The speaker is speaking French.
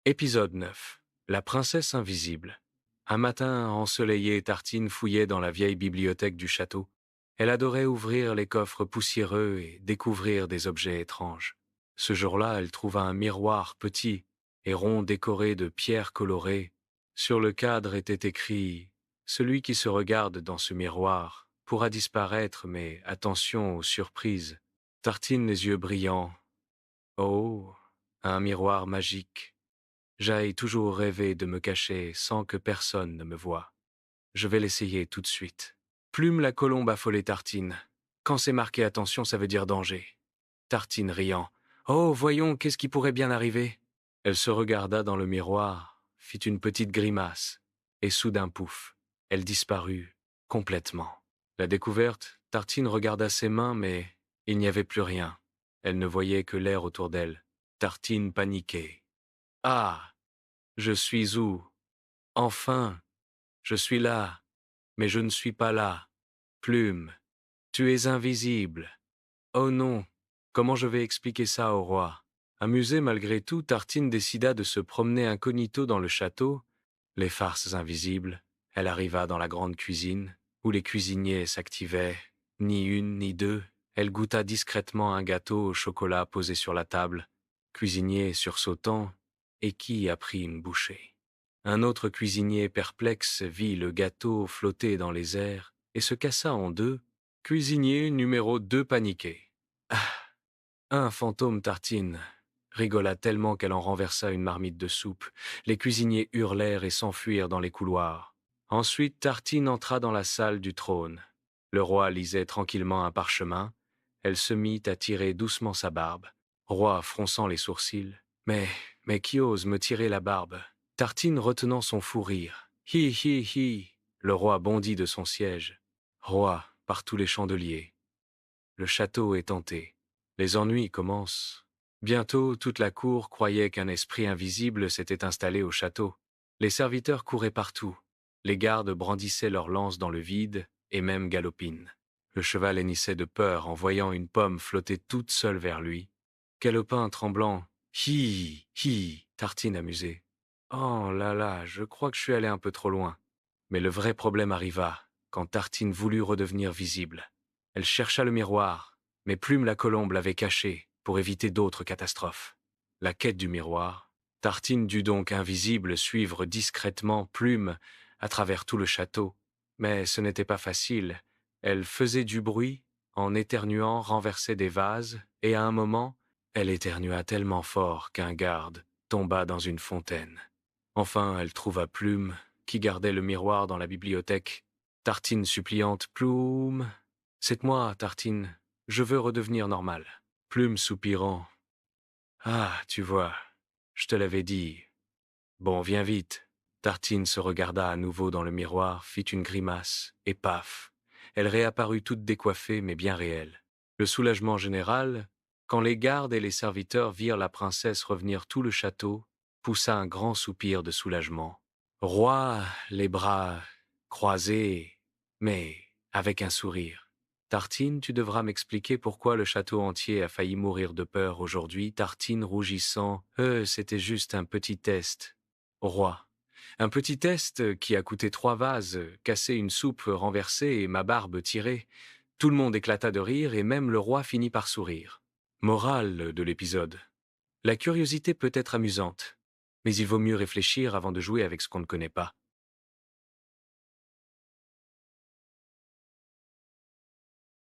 Épisode 9. La princesse invisible. Un matin ensoleillé, Tartine fouillait dans la vieille bibliothèque du château. Elle adorait ouvrir les coffres poussiéreux et découvrir des objets étranges. Ce jour-là, elle trouva un miroir petit et rond décoré de pierres colorées. Sur le cadre était écrit « Celui qui se regarde dans ce miroir pourra disparaître, mais attention aux surprises. » Tartine les yeux brillants. Oh, un miroir magique. J'ai toujours rêvé de me cacher sans que personne ne me voie. Je vais l'essayer tout de suite. Plume la colombe affolée Tartine. Quand c'est marqué attention, ça veut dire danger. Tartine riant. Oh, voyons, qu'est-ce qui pourrait bien arriver? Elle se regarda dans le miroir, fit une petite grimace, et soudain pouf, elle disparut complètement. La découverte, Tartine regarda ses mains, mais il n'y avait plus rien. Elle ne voyait que l'air autour d'elle. Tartine paniquait. Ah! Je suis où? Enfin, je suis là, mais je ne suis pas là. Plume, tu es invisible. Oh non, comment je vais expliquer ça au roi? Amusée malgré tout, Tartine décida de se promener incognito dans le château. Les farces invisibles. Elle arriva dans la grande cuisine, où les cuisiniers s'activaient. Ni une, ni deux. Elle goûta discrètement un gâteau au chocolat posé sur la table. Cuisinier sursautant, et qui a pris une bouchée? Un autre cuisinier perplexe vit le gâteau flotter dans les airs et se cassa en deux. Cuisinier numéro 2 paniqué. Ah, un fantôme Tartine rigola tellement qu'elle en renversa une marmite de soupe. Les cuisiniers hurlèrent et s'enfuirent dans les couloirs. Ensuite, Tartine entra dans la salle du trône. Le roi lisait tranquillement un parchemin. Elle se mit à tirer doucement sa barbe. Roi fronçant les sourcils. Mais qui ose me tirer la barbe? Tartine retenant son fou rire. Hi hi hi. Le roi bondit de son siège. Roi, par tous les chandeliers. Le château est hanté. Les ennuis commencent. Bientôt, toute la cour croyait qu'un esprit invisible s'était installé au château. Les serviteurs couraient partout. Les gardes brandissaient leurs lances dans le vide, et même Galopine. Le cheval hennissait de peur en voyant une pomme flotter toute seule vers lui. Galopin tremblant. Hi, hi, Tartine amusée. Oh là là, je crois que je suis allé un peu trop loin. Mais le vrai problème arriva, quand Tartine voulut redevenir visible. Elle chercha le miroir, mais Plume la colombe l'avait caché pour éviter d'autres catastrophes. La quête du miroir. Tartine dut donc invisible suivre discrètement Plume à travers tout le château. Mais ce n'était pas facile. Elle faisait du bruit, en éternuant renversait des vases, et à un moment, elle éternua tellement fort qu'un garde tomba dans une fontaine. Enfin, elle trouva Plume, qui gardait le miroir dans la bibliothèque. Tartine suppliante, Plume. C'est moi, Tartine. Je veux redevenir normale. Plume soupirant. Ah, tu vois, je te l'avais dit. Bon, viens vite. Tartine se regarda à nouveau dans le miroir, fit une grimace, et paf. Elle réapparut toute décoiffée, mais bien réelle. Le soulagement général, quand les gardes et les serviteurs virent la princesse revenir tout le château, poussa un grand soupir de soulagement. Roi, les bras croisés, mais avec un sourire. Tartine, tu devras m'expliquer pourquoi le château entier a failli mourir de peur aujourd'hui. Tartine rougissant. C'était juste un petit test. Roi. Un petit test qui a coûté 3 vases, cassé une soupe renversée et ma barbe tirée. Tout le monde éclata de rire et même le roi finit par sourire. Morale de l'épisode. La curiosité peut être amusante, mais il vaut mieux réfléchir avant de jouer avec ce qu'on ne connaît pas.